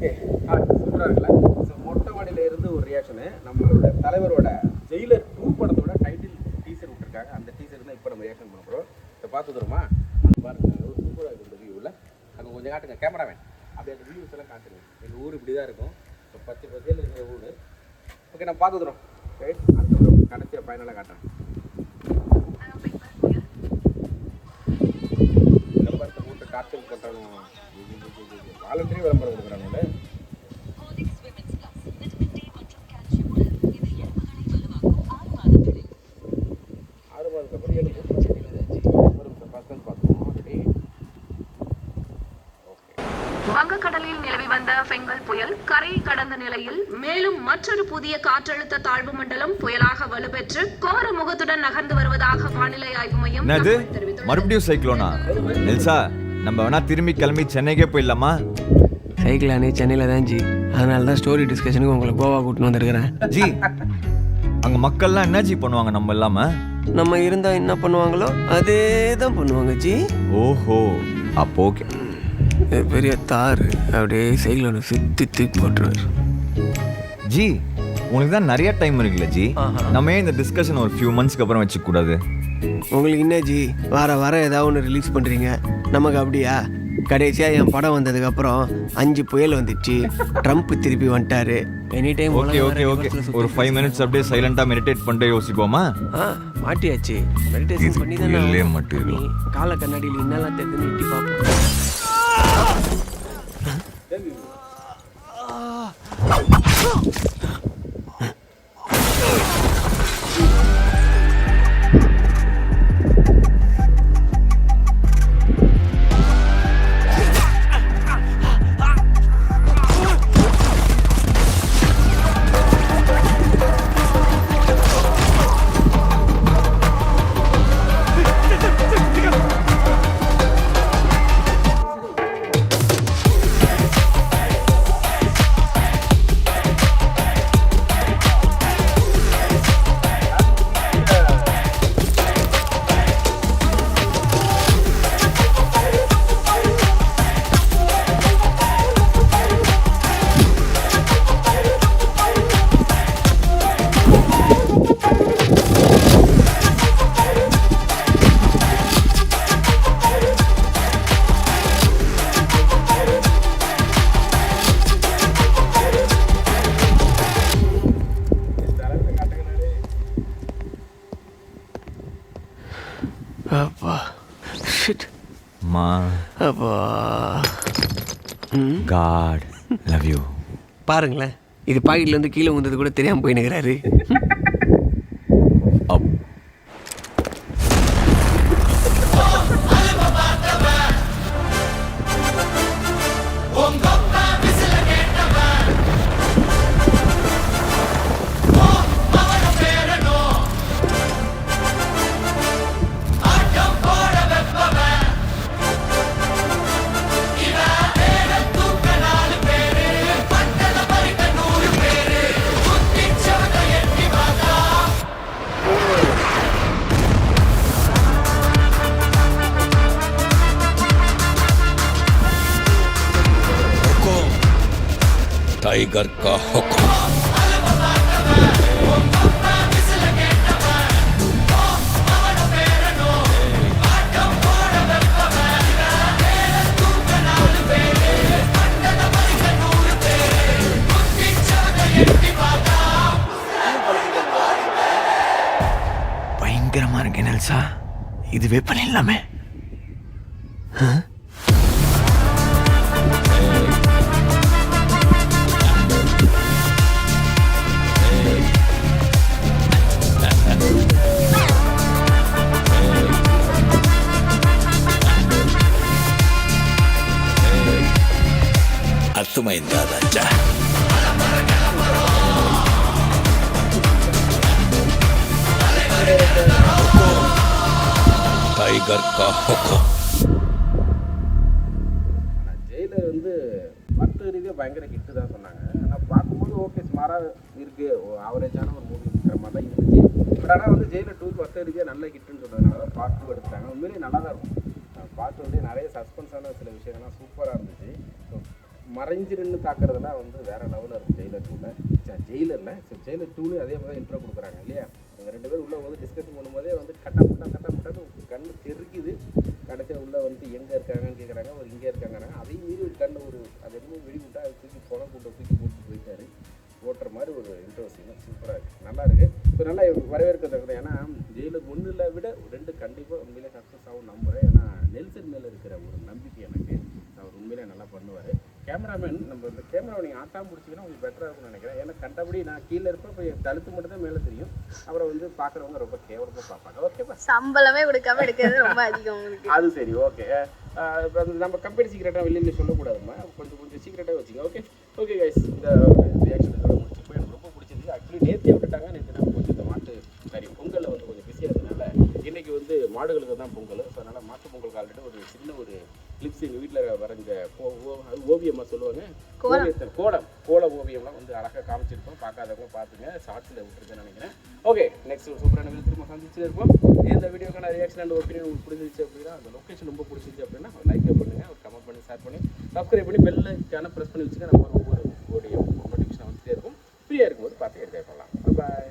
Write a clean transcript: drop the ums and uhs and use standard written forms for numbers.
Okay சூப்பராக இருக்குல்ல. So மொட்டை மாடியில் இருந்து ஒரு ரியாக்ஷனு நம்மளோட தலைவரோட ஜெயிலர் 2 படத்தோட டைட்டில் டீசர் விட்டுருக்காங்க. அந்த டீசர் தான் இப்போ நம்ம ரியாக்ஷன் பண்ண போகிறோம். இதை பார்த்து தருமா பாருங்க, சூப்பராக இருக்குது இந்த வியூவில். அங்கே கொஞ்சம் காட்டுங்க கேமராமேன், அப்படி அந்த வியூஸ் எல்லாம் காட்டுங்க. எங்கள் ஊர் இப்படி தான் இருக்கும். ஸோ 10 பசேல் இருக்கிற ஊர். ஓகே நான் பார்த்து தரோம். ஓகே அதுக்கப்புறம் கடைசியாக ஃபைனலாக காட்டுறேன். விளம்பரத்தை போட்டு காய்ச்சல் கட்டணும், வாலண்டரி விளம்பரம் கொடுக்குறாங்களே. வங்கக்கடலில் நிலவி வந்த பெங்கல் புயல் கரையை கடந்த நிலையில் மேலும் மற்றொரு புதிய காற்றழுத்த தாழ்வு மண்டலம் புயலாக வலுப்பெற்று கோர முகத்துடன் நகர்ந்து வருவதாக வானிலை ஆய்வு மையம் தெரிவித்துள்ளது. மறுபடியும் சைக்ளோனா? எல்சா, நம்ம வேணா திரும்பி கிளம்பி சென்னைக்கே போயிடலாமா? சைக்கிளானே சென்னையில் தான் ஜி, அதனால தான் ஸ்டோரி டிஸ்கஷனுக்கு உங்களை கோவா கூட்டின்னு வந்திருக்கிறேன் ஜி. அங்க மக்கள்லாம் என்ன ஜி பண்ணுவாங்க நம்ம இல்லாம? நம்ம இருந்தா என்ன பண்ணுவாங்களோ அதே தான் பண்ணுவாங்க ஜி. ஓஹோ, அப்போ ஓகே. பெரிய தார் அப்படியே சைக்கிளோட சுற்றி தூக்கி போட்டுருவார். ஜி, உங்களுக்கு தான் நிறைய டைம் இருக்குல்ல ஜி, நம்ம ஏன் இந்த டிஸ்கஷன் ஒரு ஃபியூ மந்த்ஸ்க்கு அப்புறம் வச்சுக்க கூடாது? உங்களுக்கு என்ன ஜி, வார ஏதாவது ஒன்று ரிலீஸ் பண்ணுறீங்க, நமக்கு அப்படியா? கடைசியாக என் படம் வந்ததுக்கப்புறம் 5 புயல் வந்துச்சு, ட்ரம்ப் திருப்பி வந்துட்டாரு. Any time okay okay okay, ஒரு 5 மினிட்ஸ் அப்படியே சைலண்டாக மெடிடேட் பண்ணிட்டு யோசிப்போமா? மாட்டியாச்சு. மெடிடேஷன் பண்ணி தான் மாட்டிடுவோம். கால கண்ணாடியில் என்னெல்லாம் தெரிஞ்சு எட்டி பார்ப்போம். அப்பா ஷிட் மா அப்பா காட் லவ் யூ. பாருங்களேன், இது பாக்கெட்லேருந்து கீழே வந்தது கூட தெரியாமல் போயினுக்கிறாரு. टाइगर का हुक्म। பயங்கரமா இருக்கு நெல்சா, இதுவே பண்ணிடலாமே. अर्थमैंदा राजा टाइगर का हुक्म. ஜெயிலர் வந்து மற்ற ரீதியாக பயங்கர ஹிட்டு தான் சொன்னாங்க. ஆனால் பார்க்கும்போது ஓகே ஸ்மாராக இருக்குது, ஆவரேஜான ஒரு மூவி இருக்கிற மாதிரி தான் இருந்துச்சு. பட் ஆனால் வந்து ஜெயிலர் 2 மற்ற ரீதியாக நல்ல ஹிட்டுன்னு சொல்கிறதுனால தான் பார்ட் 2 எடுத்தாங்க. உண்மையிலேயே நல்லா தான் இருக்கும். பார்ட் வந்து நிறைய சஸ்பென்ஸான சில விஷயங்கள்லாம் சூப்பராக இருந்துச்சு. ஸோ மறைஞ்சிருந்து தாக்குறதுலாம் வந்து வேற லெவலில் இருக்கும் ஜெயிலர் 2ல. ஜெயிலரில் ஜெயிலர் 2லையும் அதே மாதிரி இன்ட்ரோ கொடுக்குறாங்க இல்லையா? இவங்க 2 பேரும் உள்ளே வந்து டிஸ்கஷன் பண்ணும்போதே வந்து கட்டான்னு கண்ணு தெருக்குது. கடைசியில் உள்ளே வந்து எங்கே இருக்காங்கன்னு கேட்குறாங்க, ஒரு இங்கே இருக்காங்கிறாங்க. அதையும் மீறி ஒரு கண்ணு ஒரு அது என்னமோ வெளிவிட்டா அது தூக்கி தூக்கி போட்டு போயிட்டாரு. ஓட்டுற மாதிரி ஒரு இன்ட்ரோ சீன் சூப்பராக இருக்குது, நல்லா இருக்குது. ஸோ நல்லா வரவேற்கத்தக்கது. ஏன்னா ஜெயிலர் 1ல் விட 2 கண்டிப்பாக உண்மையிலே சக்ஸஸ் ஆகும் நம்புகிறேன். ஏன்னா நெல்சன் மேலே இருக்கிற ஒரு நம்பிக்கை எனக்கு, அவர் உண்மையிலே நல்லா பண்ணுவார். கேமராமேன் நம்ம இந்த கேமராவை நீங்கள் ஆட்டாமல் பிடிச்சிங்கன்னா கொஞ்சம் பெட்டராக இருக்கும்னு நினைக்கிறேன். ஏன்னா கண்டபடி நான் கீழே இருப்பேன், இப்போ கழுத்து மட்டும் தான் மேலே தெரியும். அப்புறம் வந்து பார்க்குறவங்க ரொம்ப கேவலமாக பார்ப்பாங்க. ஓகேப்பா, சம்பளமே கொடுக்காம எடுக்கிறது ரொம்ப அதிகம் உங்களுக்கு. அது சரி, ஓகே. இப்போ நம்ம கம்பெனி சீக்கிரட்டாக வெளியில் சொல்லக்கூடாதுமா, கொஞ்சம் சீக்கிரட்டாக வச்சுங்க. ஓகே கைஸ், இந்த ரியாக்ஷன் இதோட முடிச்சுப்போ எனக்கு ரொம்ப பிடிச்சிருக்கு. ஆக்சுவலி நேற்றே விட்டுட்டாங்க. நேற்று நம்ம கொஞ்சம் இந்த மாட்டு சரி பொங்கலில் வந்து கொஞ்சம் பிஸியாக இருந்ததுனால இன்றைக்கி வந்து மாடுகளுக்கு தான் பொங்கல். ஸோ அதனால் மாட்டு பொங்கல் ஆல்ரெடி ஒரு சின்ன ஒரு கிளிப்ஸ் எங்கள் வீட்டில் வரைஞ்ச ஓவியமாக சொல்லுவாங்க, கோல ஓவியம்லாம் வந்து அழகாக காமிச்சிருப்போம். பார்க்காதவங்க பார்த்துங்க, ஷார்ட்ஸில் விட்டுருக்கேன்னு நினைக்கிறேன். ஓகே, நெக்ஸ்ட் சூப்பரான வீடு திரும்ப சந்திச்சு இருப்போம். இந்த வீடியோக்கான ரியாக்ஷன் அண்ட் ஒப்பீனியன் உங்களுக்கு பிடிச்சிருச்சு அப்படின்னா, அந்த லொக்கேஷன் ரொம்ப பிடிச்சிருச்சு அப்படின்னா லைக் பண்ணுங்கள், ஒரு கமெண்ட் பண்ணி ஷேர் பண்ணி சப்ஸ்கிரைப் பண்ணி பெல்லைக்கான ப்ரெஸ் பண்ணி வச்சுங்க. நம்ம ஒவ்வொரு நோட்டிஃபிகேஷன் வந்துட்டே இருக்கும். ஃப்ரீயாக இருக்கும்போது பார்த்து என்ஜாய் பண்ணலாம். பாய்.